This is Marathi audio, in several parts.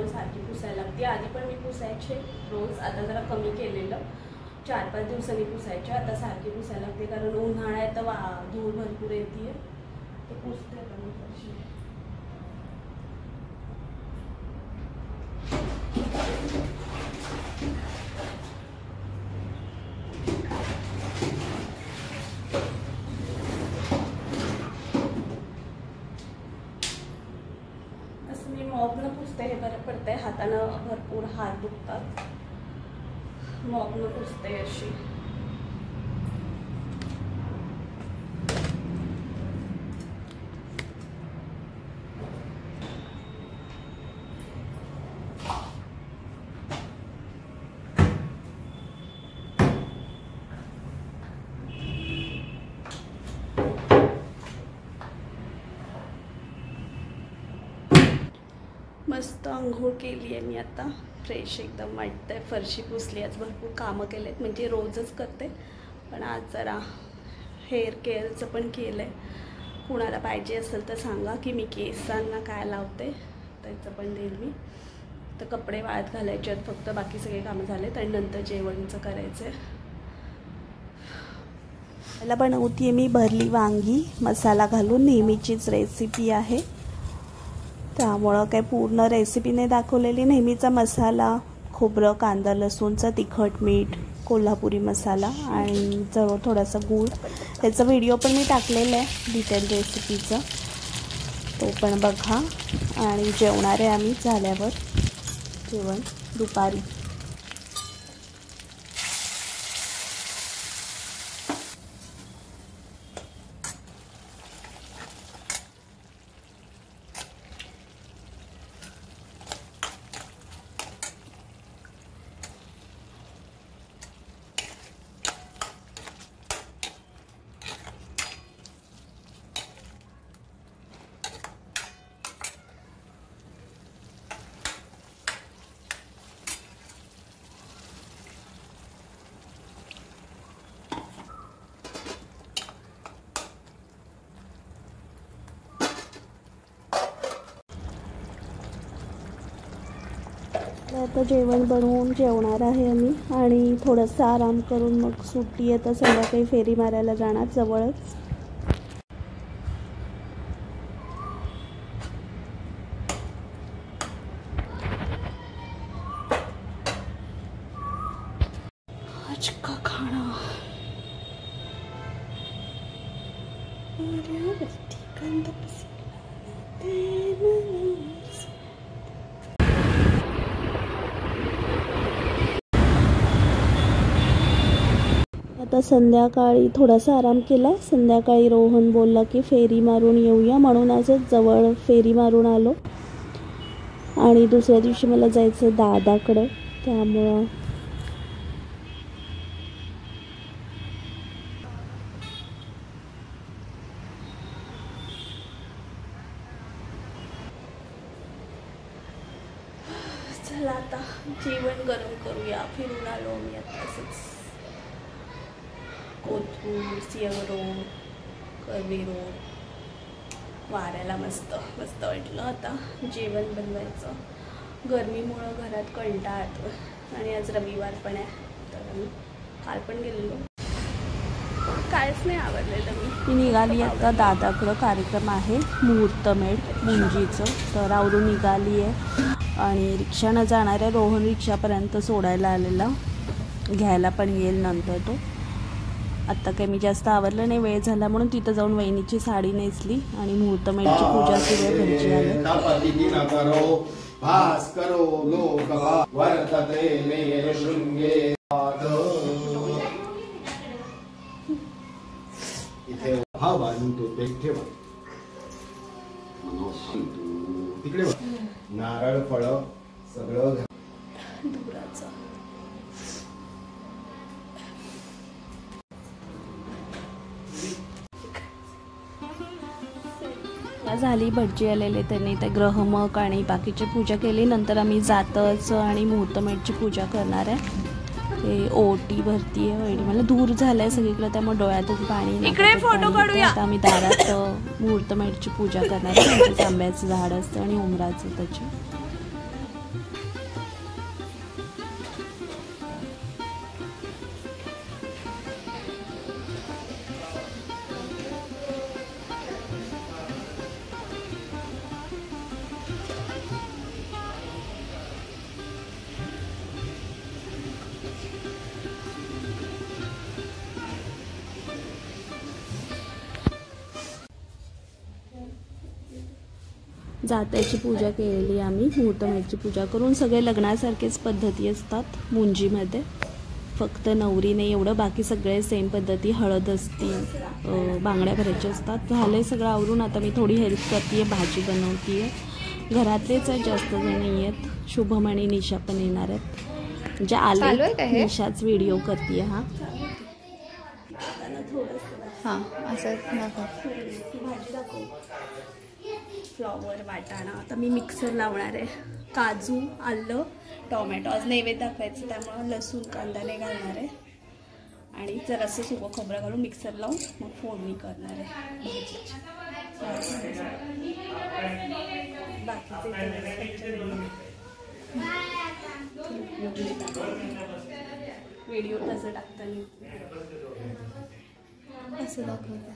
त्यामुळे सारखी पुसायला लागते। आधी पण मी पुसायचे रोज, आता जरा कमी केलेलं, 4-5 दिवसांनी पुसायचे, आता सारखी पुसायला लागते कारण उन्हाळ्यात धूळ भरपूर येते, तर पुसते आता मी फरशी। असं मी मॉपनं पुसते, हे बरं पडतंय, हातानं भरपूर हात दुखतात, मॉपनं पुसते अशी। मस्त आंघोळ केली आहे मी आता, फ्रेश एकदम वाटतंय। फरशी पुसली, आज भरपूर कामं केलेत, म्हणजे रोजच करते, पण आज जरा हेअर केअरचं पण केलं आहे। कुणाला पाहिजे असेल तर सांगा की मी केसांना काय लावते, त्याचं पण देईल मी। तर कपडे वाळत घालायचे आहेत फक्त, बाकी सगळे कामं झालेत आणि नंतर जेवणचं करायचं आहे। त्याला बनवते मी भरली वांगी मसाला घालून, नेहमीचीच रेसिपी आहे, त्यामुळं काही पूर्ण रेसिपी नाही दाखवलेली। नेहमीचा मसाला, खोबरं, कांदा, लसूणचं, तिखट, मीठ, कोल्हापुरी मसाला आणि जवळ थोडासा गूळ, त्याचा व्हिडिओ पण मी टाकलेला आहे डिटेल रेसिपीचा, तो पण बघा। आणि जेवणार आहे आम्ही झाल्यावर जेवण दुपारी। आता जेवण बनवून जेवणार आहे आम्ही आणि थोडासा आराम करून मग सुट्टी आहे तर संध्याकाळी फेरी मारायला जाणार जवळच। आज का खाना आता संध्याकाळी थोडासा आराम केला। संध्याकाळी रोहन बोलला की फेरी मारून येऊया, म्हणून असंच जवळ फेरी मारून आलो आणि दुसऱ्या दिवशी मला जायचं दादाकडं, त्यामुळं चला आता जेवण गरम करूया। फिरून आलो मी आता, असंच कोथरूड, सिंह रोड, कर्वे रोड वाऱ्याला मस्त मस्त वाटलं। आता जेवण बनवायचं, गरमीमुळं घरात कंटाळा येतो आणि आज रविवार पण आहे, तर मी काल पण गेलेलो, कायच नाही आवडलेलं। मी निघाली आता दादाकडं, कार्यक्रम आहे मुहूर्तमेढ मुंजीचं, तर आवरून निघाली आहे आणि रिक्षानं जाणार आहे। रोहन रिक्षापर्यंत सोडायला आलेला, घ्यायला पण येईल नंतर तो। आत्ता काही मी जास्त आवरलं नाही, वेळ झाला म्हणून तिथं जाऊन वहिनीची साडी नेसली आणि मुहूर्तमेढची पूजा सुरू आहे। घरची आले नारळ फळ सगळं दुराचं झाली। भटजी आलेले, त्यांनी ते ग्रहमक आणि बाकीची पूजा केली। नंतर आम्ही जातच आणि मुहूर्तमेढची पूजा करणार आहे। ते ओटी भरती आहे वहिनी, मला दूर झालंय सगळीकडे, त्यामुळे डोळ्यातच पाणी। इकडे फोटो काढूया। आता आम्ही दारात मुहूर्तमेढची पूजा करणार आहे। आंब्याचं झाड असतं आणि उमराचं त्याची जात्याची पूजा केलेली आम्ही, मुहूर्तमेढची पूजा करून. सगळे लग्नासारखेच पद्धती असतात मुंजीमध्ये, फक्त नवरी नाही एवढं, बाकी सगळे सेम पद्धती. हळद असती, बांगड्या भरायच्या असतात. झालं सगळं आवरून आता मी थोडी हेल्प करते, भाजी बनवते आहे. घरातलेच आहेत, जास्त जण नाही आहेत. शुभम आणि निशा पण येणार आहेत, म्हणजे आले. निशाच व्हिडिओ करते. हा हां असं दाखव. भाजी दाखव. फ्लॉवर, वाटाणा. आता मी मिक्सर लावणार आहे. काजू, आलं, टोमॅटो. आज नैवेद्य दाखवायचं त्यामुळं लसूण कांदा नाही घालणार आहे. आणि जरासं सुकं खोबरं घालून मिक्सर लावून मग फोडणी करणार आहे भाजीची. बाकीचे व्हिडिओ तसं टाकताना असं दाखवतं.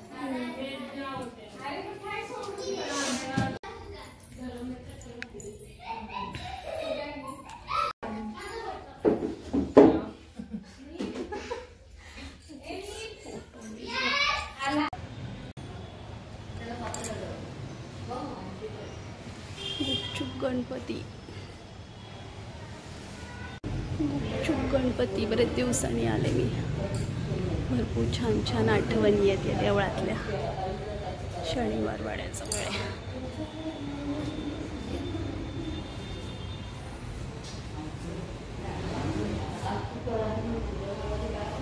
गुपचूप गणपती. गुपचूप गणपती बरेच दिवसांनी आले मी. भरपूर छान छान आठवणी आहेत या देवळातल्या. शनिवार वाड्याजवळ आहे.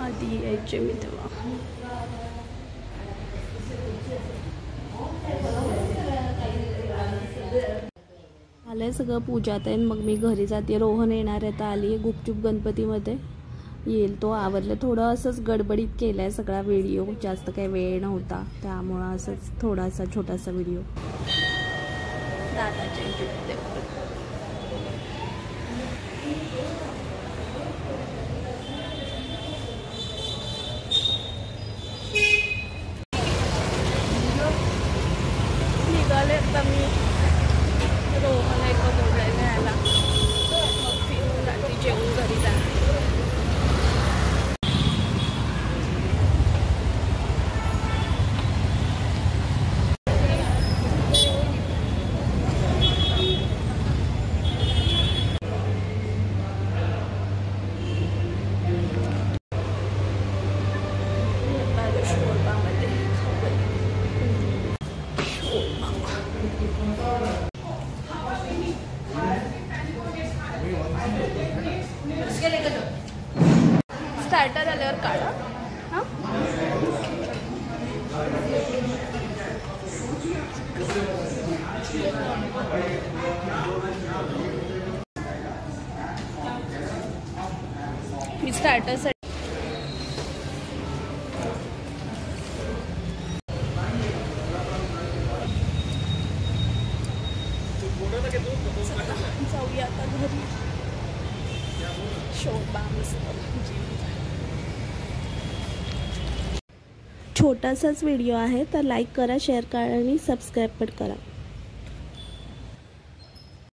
आधी यायचे मी तेव्हा. आलंय सगळं पूजात आहे. मग मी घरी जाते. रोहन येणार आहे तर आली आहे गुपचूप गणपतीमध्ये. येईल तो आवरलं. थोडं असंच गडबडीत केलं आहे सगळा व्हिडिओ, जास्त काही वेळ नव्हता त्यामुळं असंच थोडासा छोटासा व्हिडिओ. दादाचे निघाले आता मी. रोहन एका बोललाय न्यायला, मग फिरून रात्री जेवून घरी जाणार. स्टार्टर आल्यावर काढा. हां मी स्टार्टरसाठी जाऊया आता घरी. शोभा मस्त. छोटासाच व्हिडिओ आहे तर लाईक करा, शेअर करा आणि सबस्क्राईब पण करा.